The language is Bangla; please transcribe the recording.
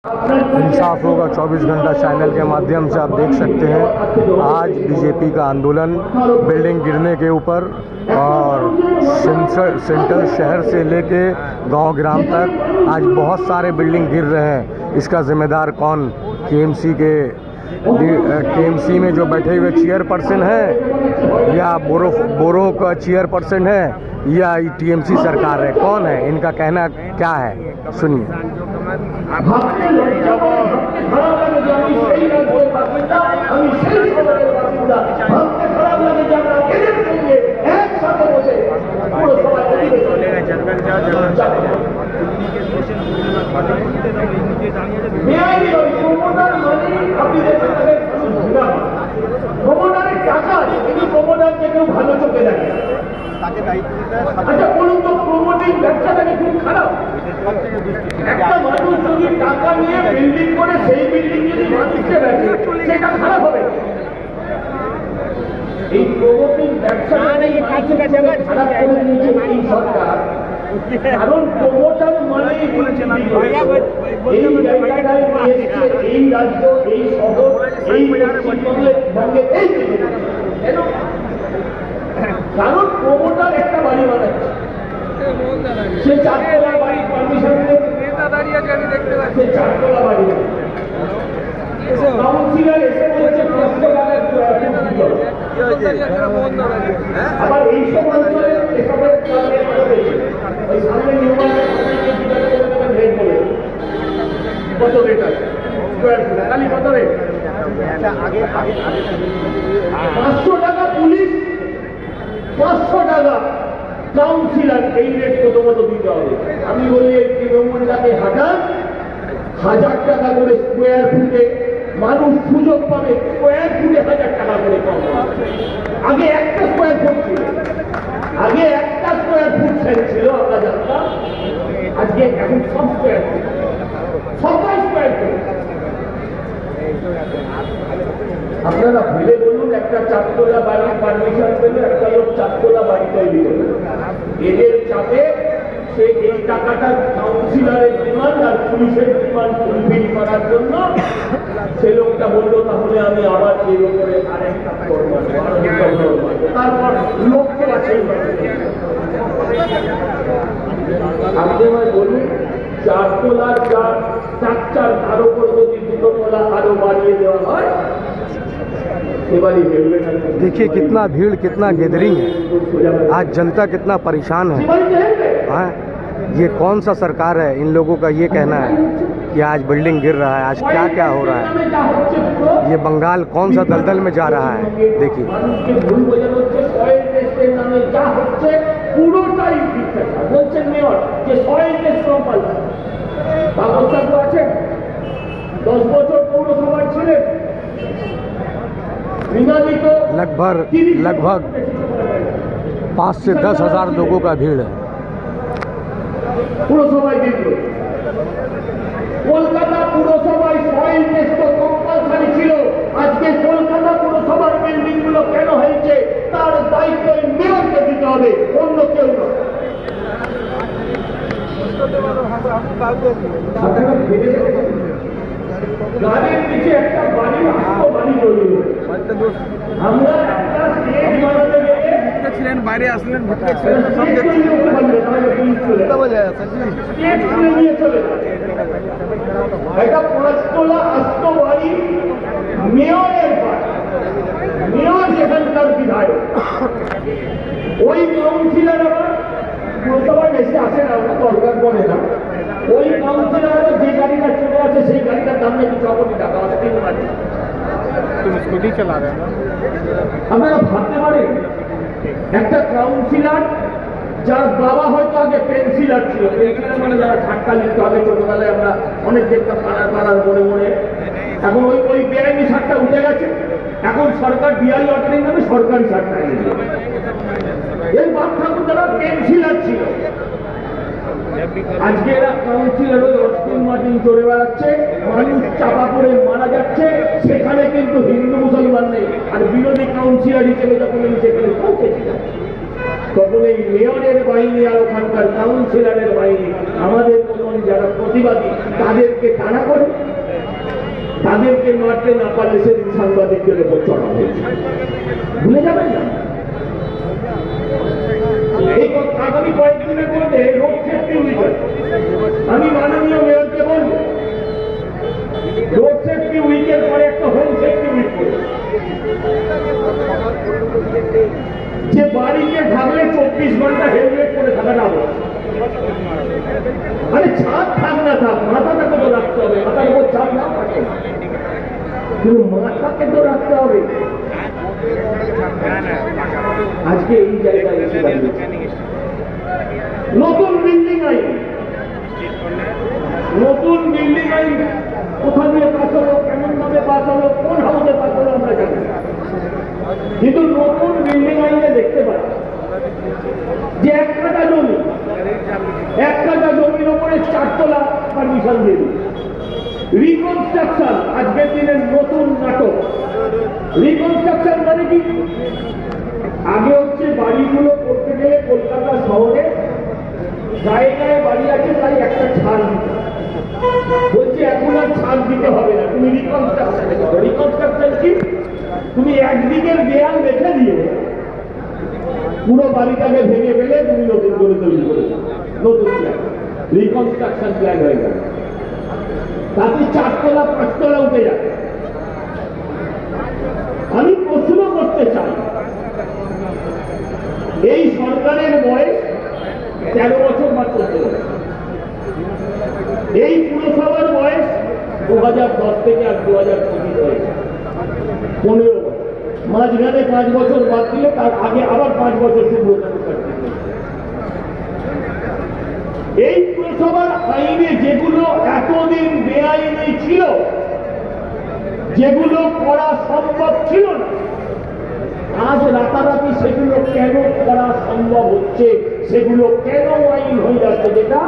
इंसाफ होगा 24 घंटा चैनल के माध्यम से आप देख सकते हैं आज बीजेपी का आंदोलन बिल्डिंग गिरने के ऊपर और सेंट्रल शहर से लेके गांव ग्राम तक आज बहुत सारे बिल्डिंग गिर रहे हैं। इसका जिम्मेदार कौन? केएमसी में जो बैठे हुए चेयरपर्सन है या बोरो का चेयरपर्सन है या टीएमसी सरकार है, कौन है? इनका कहना क्या है, सुनिए। ভালো চোখে দেখে তাকে দায়িত্ব দিতে হয়। আচ্ছা বলুন তো, প্রমোটিং ব্যবসাটাকে খুব খারাপ? একটা মানুষ যদি টাকা নিয়ে বিল্ডিং করে সেই বিল্ডিং যদি মানুষকে রাখে সেটা খারাপ হবে। এই প্রমোটিং ব্যবসাটা খারাপ করে দিয়েছে এই সরকার। কারণ প্রমোটার মানেই বলেছেন এই জায়গাটায় এসছে এই রাজ্য, এই শহর, এই পশ্চিমবঙ্গে এই কারণ প্রমোটার একটা বাড়ি বানাচ্ছে, সে চারতলা বাড়ি পারমিশন সে চারতলা বাড়ি কাউন্সিলর এসে বলেছে 500 টাকা। আবার এইসব অঞ্চলে এসবের ওই সামনে কত রেট আছে স্কোয়ার ফুট, খালি কত রেট? 500 টাকা পুলিশ, 500 টাকা কাউন্সিলর, এই রেট প্রথমত দিতে হবে। আমি বলি এই তৃণমূলটাকে হাঁটান, 1000 টাকা করে স্কোয়ার ফুটে মানুষ সুযোগ পাবে, স্কোয়ার ফুটে 1000 টাকা করে কম। আগে একটা স্কোয়ার ফুট ছিল, আগে একটা স্কোয়ার ফুট ছিল আমরা জানতাম, আজকে এখন সব স্কোয়ার ফুট, সবাই স্কোয়ার ফুট। আপনারা ভেবে বলুন, একটা চারতলা বাড়ির পারমিশন পেল, একটা লোক চারতলা বাড়ি তৈরি করল, এদের চাপে সে এই টাকাটা কাউন্সিলরের ডিমান্ড আর পুলিশের ডিমান্ড ফুলফিল করার জন্য সে লোকটা বললো তাহলে আমি আবার এর উপরে আরেকটা করবো, তারপর লোককে বাছাই করবে। আপনি আমায় বলুন, চারতলার স্ট্রাকচার তার উপর যদি 2 তলা আরো বাড়িয়ে দেওয়া হয়, देखिए कितना भीड़, कितना गैदरिंग है, आज जनता कितना परेशान है। हाँ, ये कौन सा सरकार है? इन लोगों का ये कहना है कि आज बिल्डिंग गिर रहा है, आज क्या क्या हो रहा है। ये बंगाल कौन सा दलदल में जा रहा है, देखिए। लगभग 5 से 10 हजार लोगों का भीड़ है। পুরসভায় দিল, কলকাতা পুরসভায় সয়েল টেস্ট কম্পালসারি ছিল। আজকে কলকাতা পুরসভার বিল্ডিং গুলো কেন হয়েছে তার দায়িত্ব মেয়রকে দিতে হবে, অন্য কেউ না। গাড়ির নিচে একটা বাড়ি, বাড়ি তৈরি হয়েছে। আমরা একটা স্টেজ বানাতে গেলে ছিলেন, বাইরে আসলেন, ভেতরে ছিলেন, সব একটা 5 তলা আস্ত বাড়ি, মেয়রের বাড়ি, মেয়র সেখানকার বিধায়ক, ওই কাউন্সিলর আবার পুরসভায় বেশি আসে না, ওটা দরকার পড়ে না। ওই কাউন্সিলর যে গাড়িটা চলে আছে সেই গাড়িটার দাম নাকি 6 কোটি টাকা আছে, 3 বাড়ি। তুমি স্কুটি চালা রে, আপনারা ভাবতে পারেন একটা কাউন্সিলর যার বাবা হয়তো আগে পেন্সিলার ছিল, পেন্সিলার মানে যারা ঠাক্কা লিখত আগে ছোটবেলায় আমরা অনেক দেখতাম পাড়ার মনে মনে, এখন ওই বেআইনি শাকটা উঠে গেছে, এখন সরকার ডিআই লটারিং নামে সরকারি শাকটা এনে এই বাপ ঠাকুর যারা পেন্সিলার ছিল, আজকে এরা কাউন্সিলর ওই অস্টিন মার্টিন চড়ে বেড়াচ্ছে, মানুষ চাপা পড়ে মারা যাচ্ছে, সেখানে কিন্তু হিন্দু মুসলমান নেই। আর বিরোধী কাউন্সিলর হিসেবে যখন আমি সেখানে পৌঁছেছিলাম তখন এই মেয়রের বাহিনী আর ওখানকার কাউন্সিলরের বাহিনী আমাদের মতন যারা প্রতিবাদী তাদেরকে তাড়া করে, তাদেরকে মারতে না পারলে সেদিন সাংবাদিকদের উপর চড়া হয়েছে। ভুলে যাবেন না। এই আগামী কয়েকদিনের মধ্যে রোড সেফটি উইক, আমি মাননীয় মেয়রকে বলবো রোড সেফটি উইকের পরে একটা হোম সেফটি উইক করে, যে বাড়িতে থাকলে 24 ঘন্টা হেলমেট করে থাকা না হবে। আরে ছাদ থাক না থাক, মাথাটাকে তো রাখতে হবে, মাথার উপর ছাদ না থাকে কিন্তু মাথাকে তো রাখতে হবে। আজকে এই জায়গায় এসে দাঁড়িয়েছে নতুন বিল্ডিং আইন, নতুন বিল্ডিং আইন কোথা দিয়ে পাস হলো, কেমন ভাবে পাস হলো, কোন হাউসে পাস হলো আমরা জানি, কিন্তু নতুন বিল্ডিং আইনে দেখতে পাই যে এক কাঠা জমির উপরে 4 তলা পারমিশন দিয়ে দিই। রিকনস্ট্রাকশন আজকের দিনের নতুন নাটক। রিকনস্ট্রাকশন মানে কি? আগে হচ্ছে বাড়িগুলো করতে গেলে কলকাতা শহরে গায়ে গায়ে বাড়ি আছে, তাই একটা ছাদ দিতে বলছে, এখন আর ছাদ দিতে হবে না, তুমি রিকনস্ট্রাকশনে করো। রিকনস্ট্রাকশন কি? তুমি একদিকের দেয়াল রেখে দিয়ে পুরো বাড়িটাকে ভেঙে ফেলে তুমি নতুন করে তৈরি করে নতুন প্ল্যান, রিকনস্ট্রাকশন প্ল্যান হয়ে গেল। তাতে 4 তলা 5 তলা উঠে যাবে। আমি প্রশ্ন করতে চাই, এই সরকারের বয়স 13 বছর বা 14 বছর, এই পুরসভার বয়স 2010 থেকে আর 2025 হয়েছে 15 বছর, মাঝখানে 5 বছর বাদ দিলে তার আগে আবার 5 বছর সুব্রত মুখার্জি। এই পুরসভার আইনে যেগুলো এতদিন বেআইনি ছিল, যেগুলো করা সম্ভব ছিল না, আজ রাতারাতি সেগুলো কেন করা সম্ভব হচ্ছে, সেগুলো কেন আইন হয়ে যাচ্ছে, যেটা